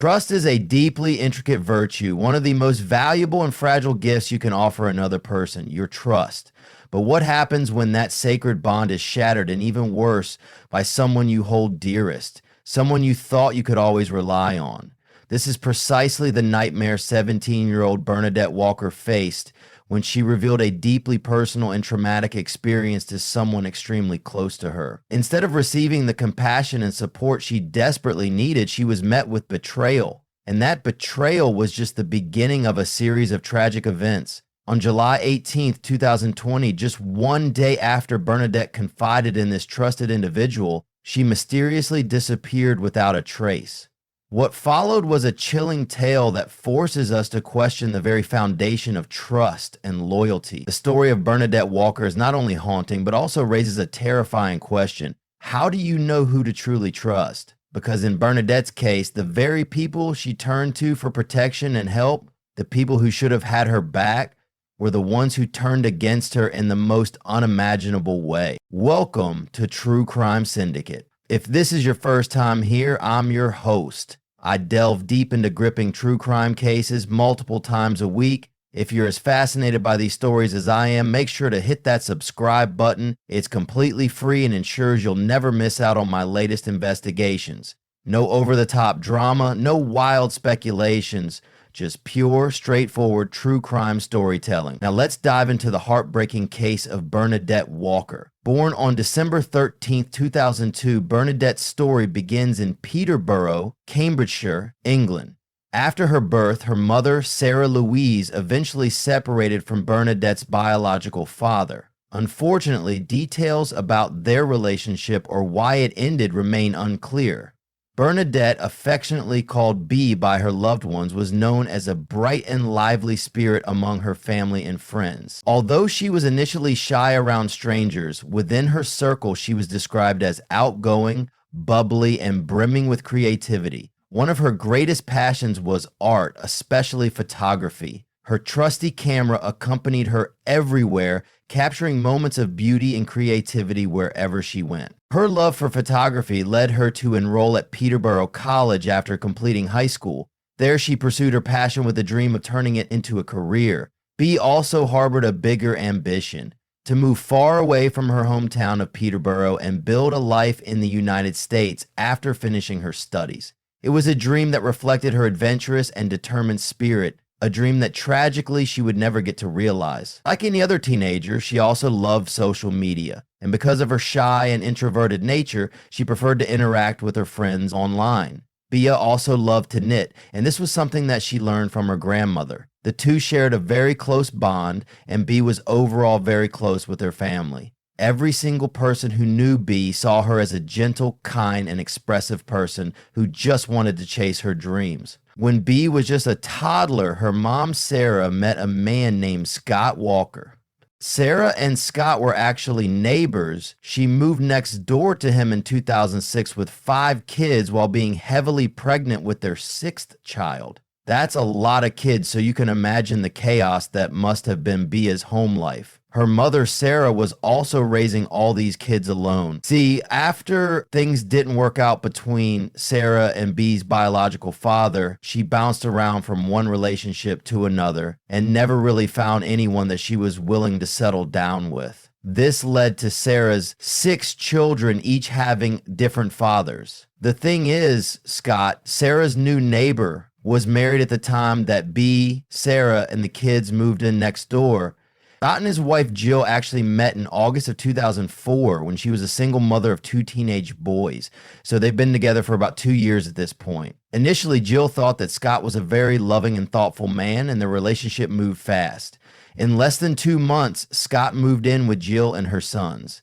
Trust is a deeply intricate virtue, one of the most valuable and fragile gifts you can offer another person, your trust. But what happens when that sacred bond is shattered, and even worse, by someone you hold dearest, someone you thought you could always rely on? This is precisely the nightmare 17-year-old Bernadette Walker faced when she revealed a deeply personal and traumatic experience to someone extremely close to her. Instead of receiving the compassion and support she desperately needed, she was met with betrayal. And that betrayal was just the beginning of a series of tragic events. On July 18th, 2020, just one day after Bernadette confided in this trusted individual, she mysteriously disappeared without a trace. What followed was a chilling tale that forces us to question the very foundation of trust and loyalty. The story of Bernadette Walker is not only haunting, but also raises a terrifying question. How do you know who to truly trust? Because in Bernadette's case, the very people she turned to for protection and help, the people who should have had her back, were the ones who turned against her in the most unimaginable way. Welcome to True Crime Syndicate. If this is your first time here, I'm your host. I delve deep into gripping true crime cases multiple times a week. If you're as fascinated by these stories as I am, make sure to hit that subscribe button. It's completely free and ensures you'll never miss out on my latest investigations. No over-the-top drama, no wild speculations, just pure, straightforward true crime storytelling. Now let's dive into the heartbreaking case of Bernadette Walker. Born on December 13, 2002, Bernadette's story begins in Peterborough, Cambridgeshire, England. After her birth, her mother, Sarah Louise, eventually separated from Bernadette's biological father. Unfortunately, details about their relationship or why it ended remain unclear. Bernadette, affectionately called B by her loved ones, was known as a bright and lively spirit among her family and friends. Although she was initially shy around strangers, within her circle she was described as outgoing, bubbly, and brimming with creativity. One of her greatest passions was art, especially photography. Her trusty camera accompanied her everywhere, capturing moments of beauty and creativity wherever she went. Her love for photography led her to enroll at Peterborough College after completing high school. There she pursued her passion with the dream of turning it into a career. B also harbored a bigger ambition: to move far away from her hometown of Peterborough and build a life in the United States after finishing her studies. It was a dream that reflected her adventurous and determined spirit, a dream that tragically she would never get to realize. Like any other teenager, she also loved social media, and because of her shy and introverted nature, she preferred to interact with her friends online. Bia also loved to knit, and this was something that she learned from her grandmother. The two shared a very close bond, and Bea was overall very close with her family. Every single person who knew Bea saw her as a gentle, kind, and expressive person who just wanted to chase her dreams. When Bea was just a toddler, her mom, Sarah, met a man named Scott Walker. Sarah and Scott were actually neighbors. She moved next door to him in 2006 with 5 kids while being heavily pregnant with their 6th child. That's a lot of kids, so you can imagine the chaos that must have been Bea's home life. Her mother, Sarah, was also raising all these kids alone. See, after things didn't work out between Sarah and Bea's biological father, she bounced around from one relationship to another and never really found anyone that she was willing to settle down with. This led to Sarah's 6 children, each having different fathers. The thing is, Scott, Sarah's new neighbor, was married at the time that Bea, Sarah, and the kids moved in next door. Scott and his wife Jill actually met in August of 2004 when she was a single mother of 2 teenage boys. So they've been together for about 2 years at this point. Initially, Jill thought that Scott was a very loving and thoughtful man, and their relationship moved fast. In less than 2 months, Scott moved in with Jill and her sons.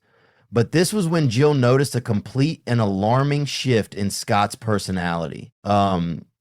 But this was when Jill noticed a complete and alarming shift in Scott's personality.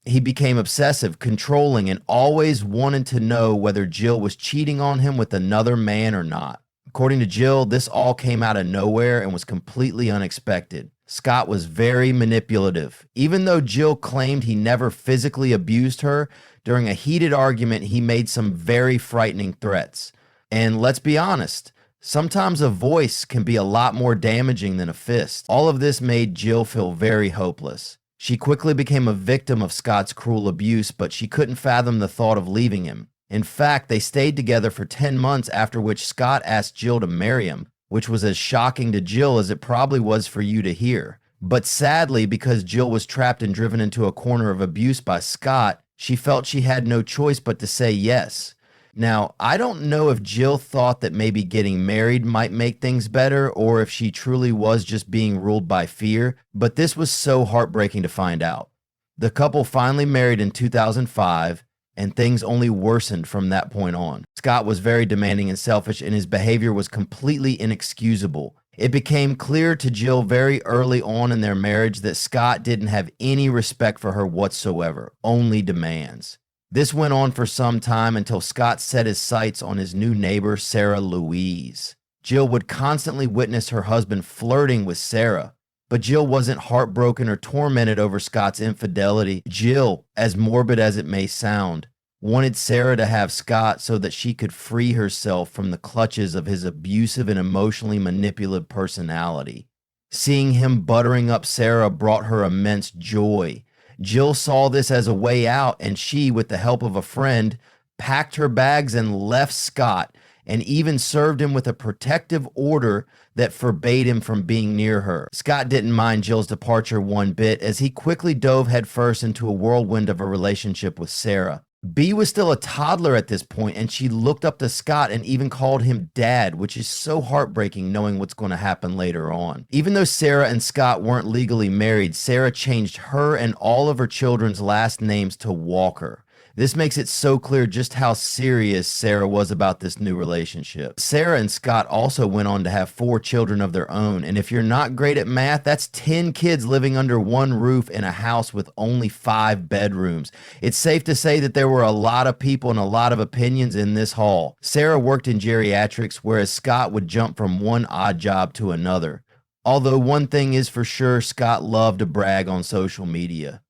He became obsessive, controlling, and always wanted to know whether Jill was cheating on him with another man or not. According to Jill, this all came out of nowhere and was completely unexpected. Scott was very manipulative. Even though Jill claimed he never physically abused her, during a heated argument, he made some very frightening threats. And let's be honest, sometimes a voice can be a lot more damaging than a fist. All of this made Jill feel very hopeless. She quickly became a victim of Scott's cruel abuse, but she couldn't fathom the thought of leaving him. In fact, they stayed together for 10 months, after which Scott asked Jill to marry him, which was as shocking to Jill as it probably was for you to hear. But sadly, because Jill was trapped and driven into a corner of abuse by Scott, she felt she had no choice but to say yes. Now, I don't know if Jill thought that maybe getting married might make things better, or if she truly was just being ruled by fear, but this was so heartbreaking to find out. The couple finally married in 2005, and things only worsened from that point on. Scott was very demanding and selfish, and his behavior was completely inexcusable. It became clear to Jill very early on in their marriage that Scott didn't have any respect for her whatsoever, only demands. This went on for some time until Scott set his sights on his new neighbor, Sarah Louise. Jill would constantly witness her husband flirting with Sarah, but Jill wasn't heartbroken or tormented over Scott's infidelity. Jill, as morbid as it may sound, wanted Sarah to have Scott so that she could free herself from the clutches of his abusive and emotionally manipulative personality. Seeing him buttering up Sarah brought her immense joy. Jill saw this as a way out, and she, with the help of a friend, packed her bags and left Scott, and even served him with a protective order that forbade him from being near her. Scott didn't mind Jill's departure one bit, as he quickly dove headfirst into a whirlwind of a relationship with Sarah. Bea was still a toddler at this point, and she looked up to Scott and even called him Dad, which is so heartbreaking knowing what's going to happen later on. Even though Sarah and Scott weren't legally married, Sarah changed her and all of her children's last names to Walker. This makes it so clear just how serious Sarah was about this new relationship. Sarah and Scott also went on to have 4 children of their own, and if you're not great at math, that's 10 kids living under one roof in a house with only 5 bedrooms. It's safe to say that there were a lot of people and a lot of opinions in this hall. Sarah worked in geriatrics, whereas Scott would jump from one odd job to another. Although one thing is for sure, Scott loved to brag on social media.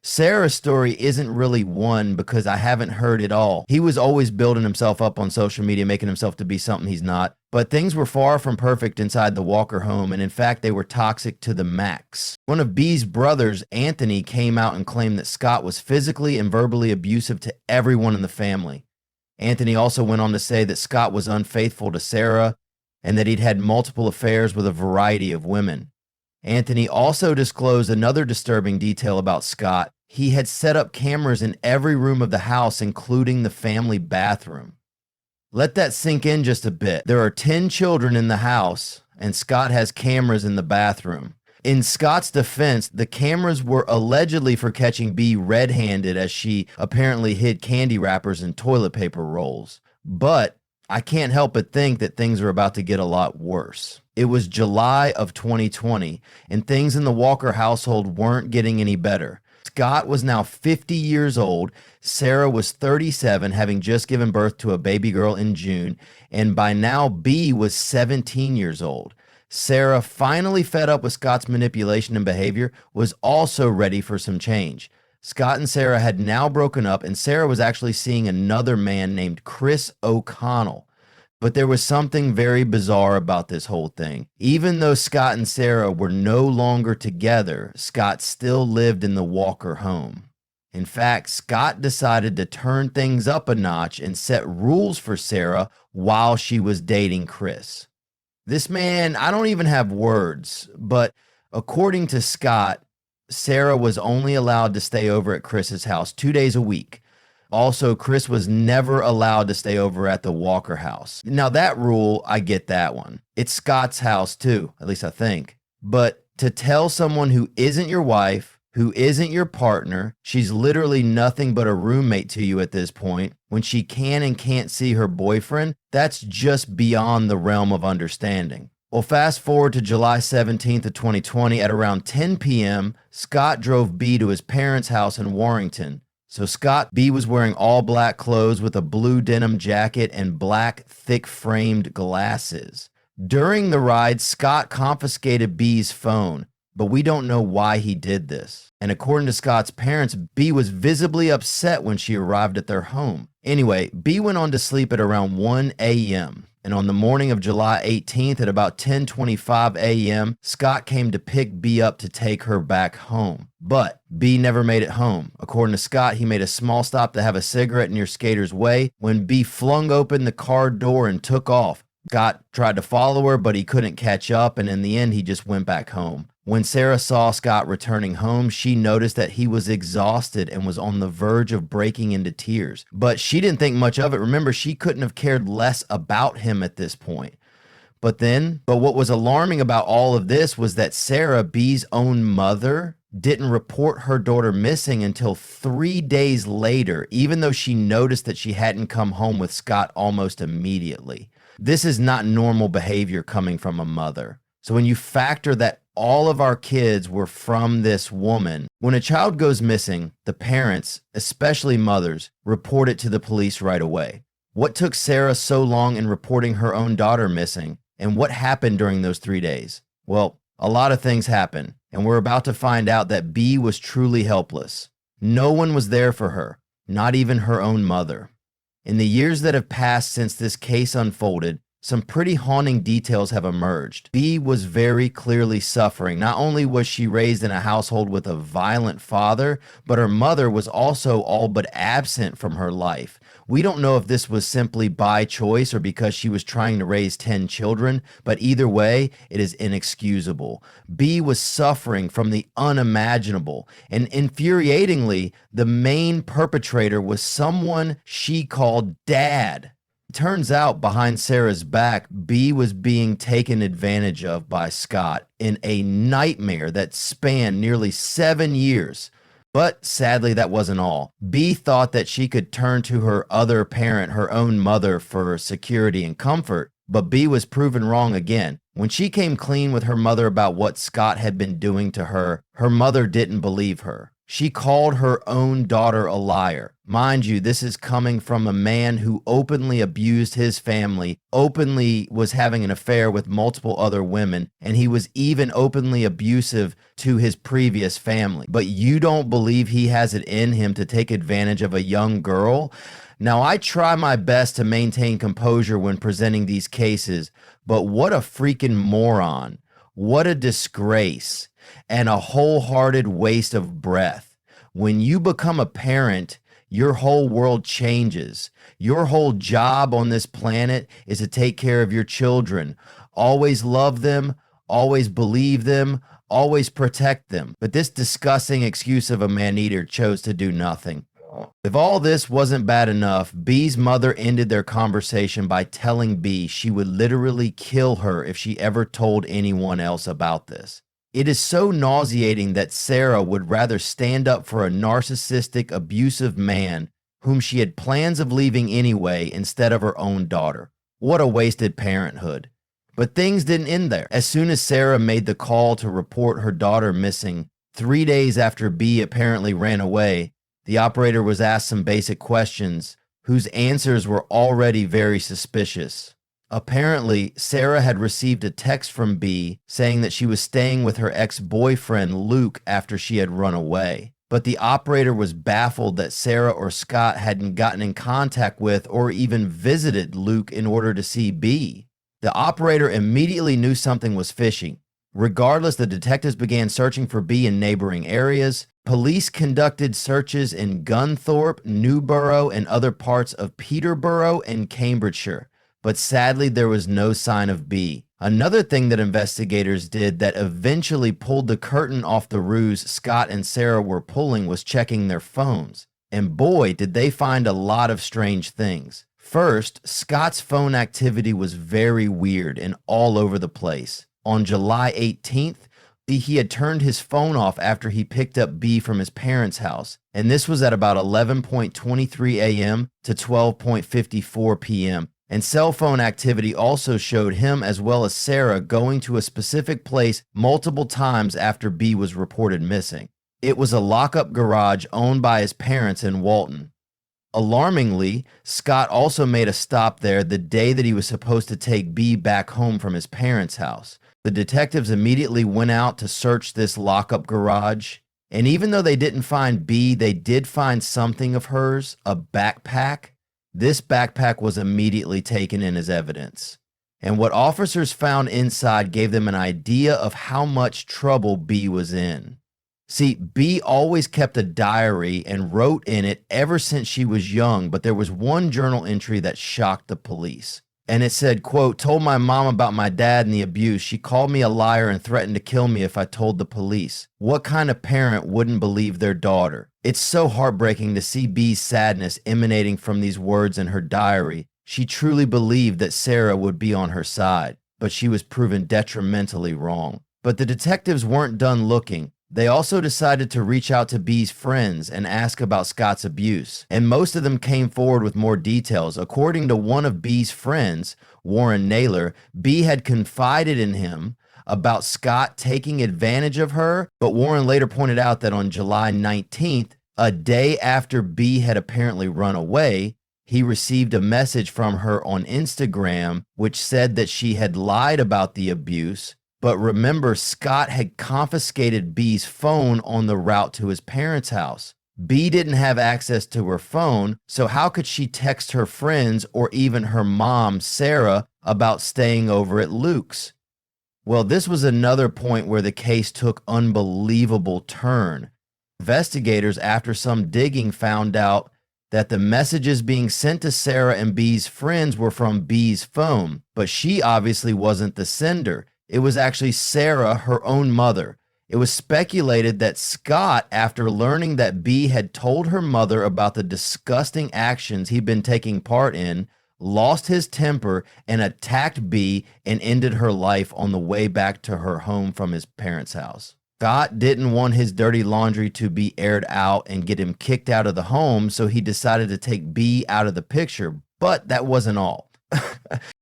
Sarah's story isn't really one because I haven't heard it all. He was always building himself up on social media, making himself to be something he's not. But things were far from perfect inside the Walker home, and in fact, they were toxic to the max. One of Bea's brothers, Anthony, came out and claimed that Scott was physically and verbally abusive to everyone in the family. Anthony also went on to say that Scott was unfaithful to Sarah and that he'd had multiple affairs with a variety of women. Anthony also disclosed another disturbing detail about Scott. He had set up cameras in every room of the house, including the family bathroom. Let that sink in just a bit. There are 10 children in the house, and Scott has cameras in the bathroom. In Scott's defense, the cameras were allegedly for catching Bea red-handed as she apparently hid candy wrappers and toilet paper rolls. But I can't help but think that things are about to get a lot worse. It was July of 2020, and things in the Walker household weren't getting any better. Scott was now 50 years old, Sarah was 37, having just given birth to a baby girl in June, and by now Bea was 17 years old. Sarah, finally fed up with Scott's manipulation and behavior, was also ready for some change. Scott and Sarah had now broken up, and Sarah was actually seeing another man named Chris O'Connell. But there was something very bizarre about this whole thing. Even though Scott and Sarah were no longer together, Scott still lived in the Walker home. In fact, Scott decided to turn things up a notch and set rules for Sarah while she was dating Chris. This man, I don't even have words, but according to Scott, Sarah was only allowed to stay over at Chris's house 2 days a week. Also, Chris was never allowed to stay over at the Walker house. Now that rule, I get that one. It's Scott's house too, at least I think. But to tell someone who isn't your wife, who isn't your partner, she's literally nothing but a roommate to you at this point, when she can and can't see her boyfriend, that's just beyond the realm of understanding. Well, fast forward to July 17th of 2020 at around 10 p.m., Scott drove Bea to his parents' house in Warrington. So Bea was wearing all black clothes with a blue denim jacket and black thick-framed glasses. During the ride, Scott confiscated Bea's phone, but we don't know why he did this. And according to Scott's parents, Bea was visibly upset when she arrived at their home. Anyway, Bea went on to sleep at around 1 a.m. And on the morning of July 18th at about 10:25 a.m., Scott came to pick B up to take her back home. But B never made it home. According to Scott, he made a small stop to have a cigarette near Skater's Way when B flung open the car door and took off. Scott tried to follow her, but he couldn't catch up, and in the end, he just went back home. When Sarah saw Scott returning home, she noticed that he was exhausted and was on the verge of breaking into tears. But she didn't think much of it. Remember, she couldn't have cared less about him at this point. But what was alarming about all of this was that Sarah, B's own mother, didn't report her daughter missing until 3 days later, even though she noticed that she hadn't come home with Scott almost immediately. This is not normal behavior coming from a mother. So when you factor that all of our kids were from this woman, when a child goes missing, the parents, especially mothers, report it to the police right away. What took Sarah so long in reporting her own daughter missing, and what happened during those 3 days? Well, a lot of things happened, and we're about to find out that B was truly helpless. No one was there for her, not even her own mother. In the years that have passed since this case unfolded, some pretty haunting details have emerged. B was very clearly suffering. Not only was she raised in a household with a violent father, but her mother was also all but absent from her life. We don't know if this was simply by choice or because she was trying to raise 10 children, but either way, it is inexcusable. B was suffering from the unimaginable, and infuriatingly, the main perpetrator was someone she called Dad. Turns out behind Sarah's back, B was being taken advantage of by Scott in a nightmare that spanned nearly 7 years. But sadly, that wasn't all. B thought that she could turn to her other parent, her own mother, for security and comfort, but B was proven wrong again. When she came clean with her mother about what Scott had been doing to her, her mother didn't believe her. She called her own daughter a liar. Mind you, this is coming from a man who openly abused his family, openly was having an affair with multiple other women, and he was even openly abusive to his previous family. But you don't believe he has it in him to take advantage of a young girl? Now, I try my best to maintain composure when presenting these cases, but what a freaking moron. What a disgrace and a wholehearted waste of breath. When you become a parent, your whole world changes. Your whole job on this planet is to take care of your children. Always love them, always believe them, always protect them. But this disgusting excuse of a man-eater chose to do nothing. If all this wasn't bad enough, B's mother ended their conversation by telling B she would literally kill her if she ever told anyone else about this. It is so nauseating that Sarah would rather stand up for a narcissistic, abusive man whom she had plans of leaving anyway instead of her own daughter. What a wasted parenthood. But things didn't end there. As soon as Sarah made the call to report her daughter missing, 3 days after B apparently ran away, the operator was asked some basic questions whose answers were already very suspicious. Apparently, Sarah had received a text from B saying that she was staying with her ex-boyfriend Luke after she had run away. But the operator was baffled that Sarah or Scott hadn't gotten in contact with or even visited Luke in order to see B. The operator immediately knew something was fishy. Regardless, the detectives began searching for B in neighboring areas. Police conducted searches in Gunthorpe, Newborough, and other parts of Peterborough and Cambridgeshire. But sadly, there was no sign of B. Another thing that investigators did that eventually pulled the curtain off the ruse Scott and Sarah were pulling was checking their phones. And boy, did they find a lot of strange things. First, Scott's phone activity was very weird and all over the place. On July 18th, he had turned his phone off after he picked up B from his parents' house. And this was at about 11:23 a.m. to 12:54 p.m. And cell phone activity also showed him as well as Sarah going to a specific place multiple times after B was reported missing. It was a lock-up garage owned by his parents in Walton. Alarmingly, Scott also made a stop there the day that he was supposed to take B back home from his parents' house. The detectives immediately went out to search this lock-up garage, and even though they didn't find B, they did find something of hers, a backpack. This backpack was immediately taken in as evidence. And what officers found inside gave them an idea of how much trouble B was in. See, B always kept a diary and wrote in it ever since she was young, but there was one journal entry that shocked the police. And it said, quote, "Told my mom about my dad and the abuse. She called me a liar and threatened to kill me if I told the police. What kind of parent wouldn't believe their daughter?" It's so heartbreaking to see B's sadness emanating from these words in her diary. She truly believed that Sarah would be on her side, but she was proven detrimentally wrong. But the detectives weren't done looking. They also decided to reach out to B's friends and ask about Scott's abuse, and most of them came forward with more details. According to one of B's friends, Warren Naylor, B had confided in him about Scott taking advantage of her, but Warren later pointed out that on July 19th, a day after B had apparently run away, he received a message from her on Instagram which said that she had lied about the abuse. But remember, Scott had confiscated B's phone on the route to his parents' house. B didn't have access to her phone, so how could she text her friends or even her mom, Sarah, about staying over at Luke's? Well, this was another point where the case took an unbelievable turn. Investigators, after some digging, found out that the messages being sent to Sarah and B's friends were from B's phone, but she obviously wasn't the sender. It was actually Sarah, her own mother. It was speculated that Scott, after learning that B had told her mother about the disgusting actions he'd been taking part in, lost his temper and attacked B and ended her life on the way back to her home from his parents' house. Scott didn't want his dirty laundry to be aired out and get him kicked out of the home, so he decided to take B out of the picture. But that wasn't all.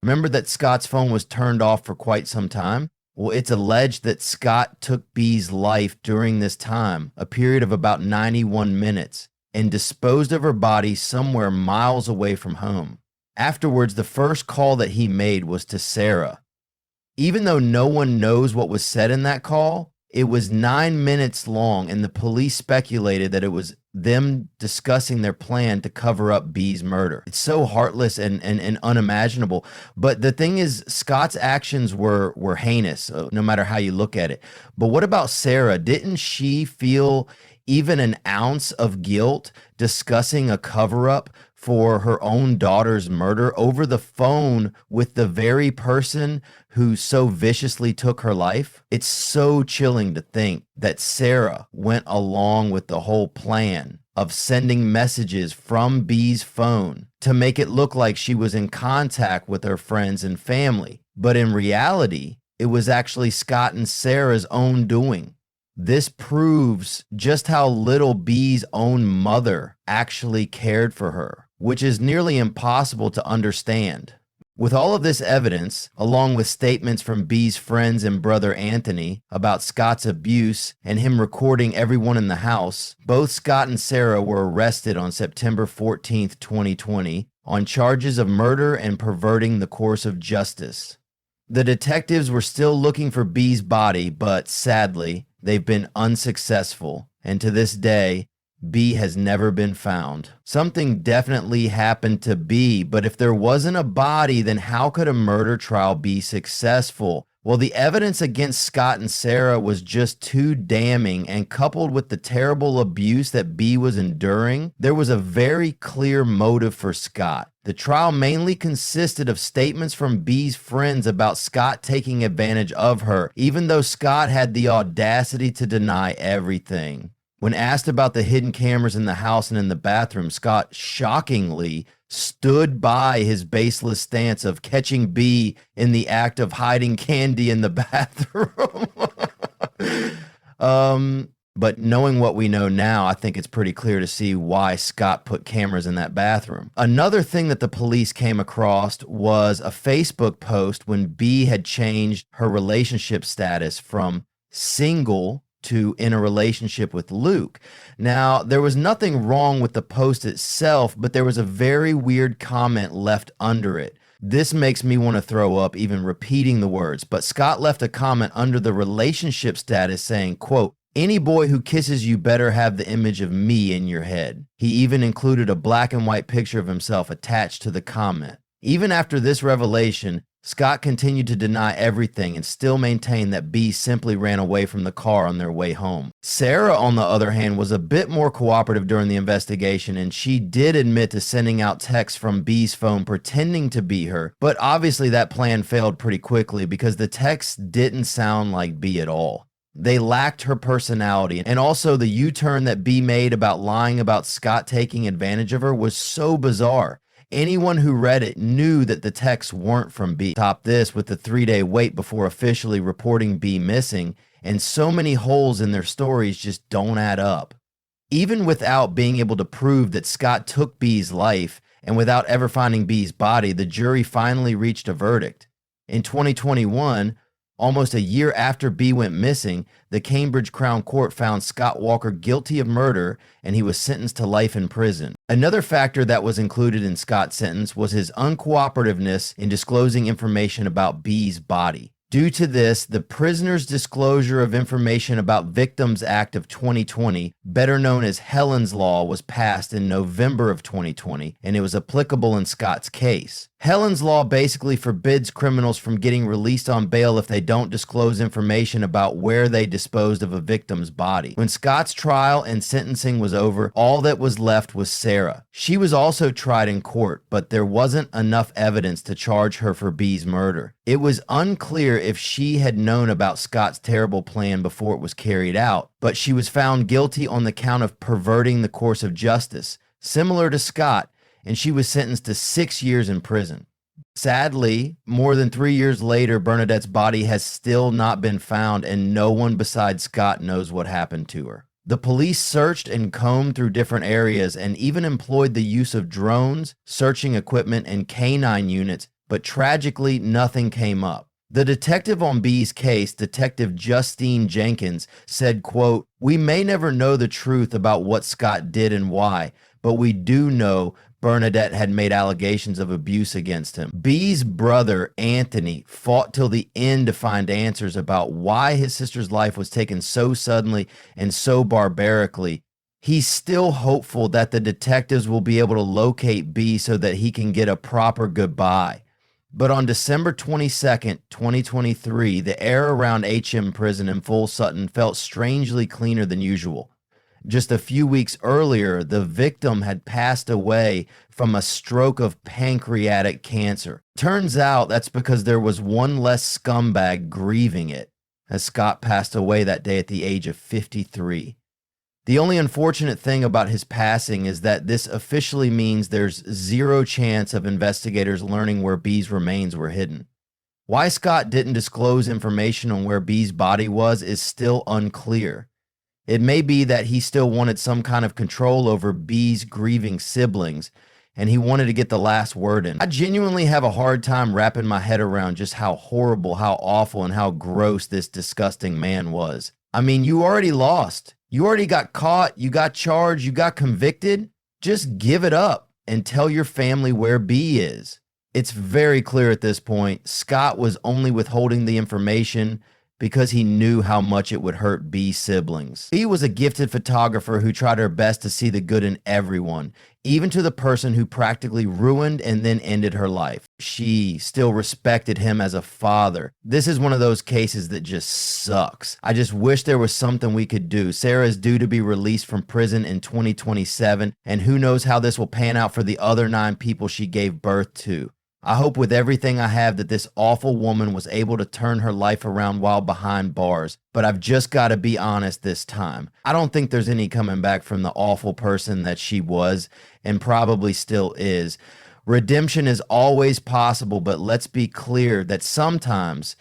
Remember that Scott's phone was turned off for quite some time? Well, it's alleged that Scott took B's life during this time, a period of about 91 minutes, and disposed of her body somewhere miles away from home. Afterwards, the first call that he made was to Sarah. Even though no one knows what was said in that call, it was 9 minutes long, and the police speculated that it was them discussing their plan to cover up B's murder. It's so heartless and unimaginable. But the thing is, Scott's actions were heinous, no matter how you look at it. But what about Sarah? Didn't she feel even an ounce of guilt discussing a cover-up for her own daughter's murder over the phone with the very person who so viciously took her life? It's so chilling to think that Sarah went along with the whole plan of sending messages from B's phone to make it look like she was in contact with her friends and family. But in reality, it was actually Scott and Sarah's own doing. This proves just how little B's own mother actually cared for her, which is nearly impossible to understand. With all of this evidence, along with statements from B's friends and brother Anthony about Scott's abuse and him recording everyone in the house, both Scott and Sarah were arrested on September 14th, 2020, on charges of murder and perverting the course of justice. The detectives were still looking for B's body, but sadly, they've been unsuccessful, and to this day, B has never been found. Something definitely happened to B, but if there wasn't a body, then how could a murder trial be successful? Well, the evidence against Scott and Sarah was just too damning, and coupled with the terrible abuse that B was enduring, there was a very clear motive for Scott. The trial mainly consisted of statements from B's friends about Scott taking advantage of her, even though Scott had the audacity to deny everything. When asked about the hidden cameras in the house and in the bathroom, Scott shockingly stood by his baseless stance of catching B in the act of hiding candy in the bathroom. But knowing what we know now, I think it's pretty clear to see why Scott put cameras in that bathroom. Another thing that the police came across was a Facebook post when B had changed her relationship status from single to in a relationship with Luke. Now, there was nothing wrong with the post itself, but there was a very weird comment left under it. This makes me want to throw up even repeating the words, but Scott left a comment under the relationship status saying, quote, Any boy who kisses you better have the image of me in your head. He even included a black and white picture of himself attached to the comment. Even after this revelation, Scott continued to deny everything and still maintained that B simply ran away from the car on their way home. Sarah, on the other hand, was a bit more cooperative during the investigation, and she did admit to sending out texts from B's phone pretending to be her, but obviously that plan failed pretty quickly because the texts didn't sound like B at all. They lacked her personality, and also the U-turn that B made about lying about Scott taking advantage of her was so bizarre. Anyone who read it knew that the texts weren't from B. Top this with the 3-day wait before officially reporting B missing, and so many holes in their stories just don't add up. Even without being able to prove that Scott took B's life, and without ever finding B's body, the jury finally reached a verdict. In 2021, almost a year after B went missing, the Cambridge Crown Court found Scott Walker guilty of murder, and he was sentenced to life in prison. Another factor that was included in Scott's sentence was his uncooperativeness in disclosing information about B's body. Due to this, the prisoner's disclosure of information about Victims Act of 2020, better known as Helen's Law, was passed in November of 2020, and it was applicable in Scott's case. Helen's Law basically forbids criminals from getting released on bail if they don't disclose information about where they disposed of a victim's body. When Scott's trial and sentencing was over, all that was left was Sarah. She was also tried in court, but there wasn't enough evidence to charge her for B's murder. It was unclear if she had known about Scott's terrible plan before it was carried out, but she was found guilty on the count of perverting the course of justice, similar to Scott, and she was sentenced to 6 years in prison. Sadly, more than 3 years later, Bernadette's body has still not been found, and no one besides Scott knows what happened to her. The police searched and combed through different areas and even employed the use of drones, searching equipment, and canine units, but tragically, nothing came up. The detective on B's case, Detective Justine Jenkins, said, quote, "We may never know the truth about what Scott did and why, but we do know Bernadette had made allegations of abuse against him. B's brother, Anthony, fought till the end to find answers about why his sister's life was taken so suddenly and so barbarically. He's still hopeful that the detectives will be able to locate B so that he can get a proper goodbye. But on December 22nd, 2023, the air around HM Prison in Full Sutton felt strangely cleaner than usual. Just a few weeks earlier, the victim had passed away from a stroke of pancreatic cancer. Turns out that's because there was one less scumbag grieving it, as Scott passed away that day at the age of 53. The only unfortunate thing about his passing is that this officially means there's zero chance of investigators learning where B's remains were hidden. Why Scott didn't disclose information on where B's body was is still unclear. It may be that he still wanted some kind of control over B's grieving siblings, and he wanted to get the last word in. I genuinely have a hard time wrapping my head around just how horrible, how awful, and how gross this disgusting man was. I mean, you already lost. You already got caught, you got charged, you got convicted. Just give it up and tell your family where B is. It's very clear at this point, Scott was only withholding the information because he knew how much it would hurt B's siblings. B was a gifted photographer who tried her best to see the good in everyone, even to the person who practically ruined and then ended her life. She still respected him as a father. This is one of those cases that just sucks. I just wish there was something we could do. Sarah is due to be released from prison in 2027, and who knows how this will pan out for the other 9 people she gave birth to. I hope with everything I have that this awful woman was able to turn her life around while behind bars, but I've just got to be honest this time. I don't think there's any coming back from the awful person that she was and probably still is. Redemption is always possible, but let's be clear that sometimes,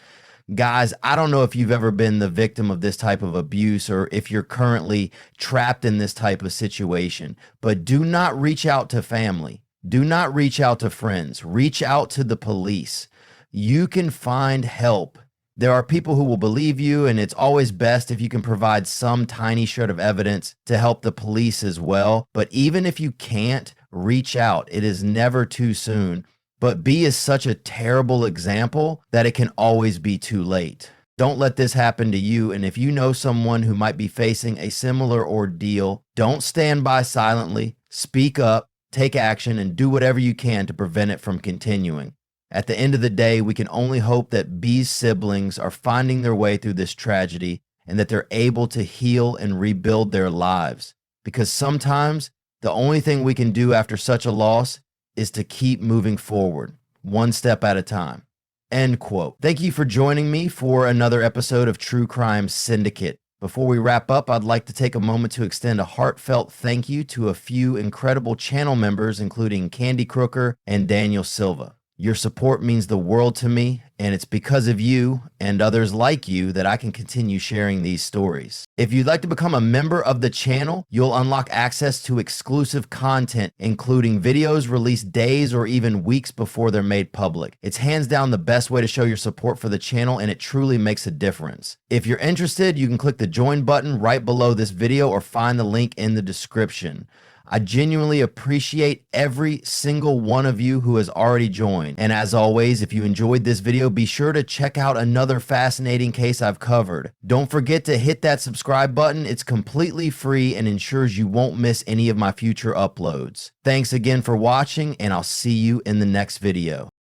guys, I don't know if you've ever been the victim of this type of abuse or if you're currently trapped in this type of situation, but do not reach out to family. Do not reach out to friends. Reach out to the police. You can find help. There are people who will believe you, and it's always best if you can provide some tiny shred of evidence to help the police as well. But even if you can't, reach out. It is never too soon. But B is such a terrible example that it can always be too late. Don't let this happen to you, and if you know someone who might be facing a similar ordeal, don't stand by silently. Speak up, take action, and do whatever you can to prevent it from continuing. At the end of the day, we can only hope that B's siblings are finding their way through this tragedy and that they're able to heal and rebuild their lives. Because sometimes the only thing we can do after such a loss is to keep moving forward, one step at a time. End quote. Thank you for joining me for another episode of True Crime Syndicate. Before we wrap up, I'd like to take a moment to extend a heartfelt thank you to a few incredible channel members, including Candy Crooker and Daniel Silva. Your support means the world to me, and it's because of you and others like you that I can continue sharing these stories. If you'd like to become a member of the channel, you'll unlock access to exclusive content, including videos released days or even weeks before they're made public. It's hands down the best way to show your support for the channel, and it truly makes a difference. If you're interested, you can click the join button right below this video or find the link in the description. I genuinely appreciate every single one of you who has already joined. And as always, if you enjoyed this video, be sure to check out another fascinating case I've covered. Don't forget to hit that subscribe button. It's completely free and ensures you won't miss any of my future uploads. Thanks again for watching, and I'll see you in the next video.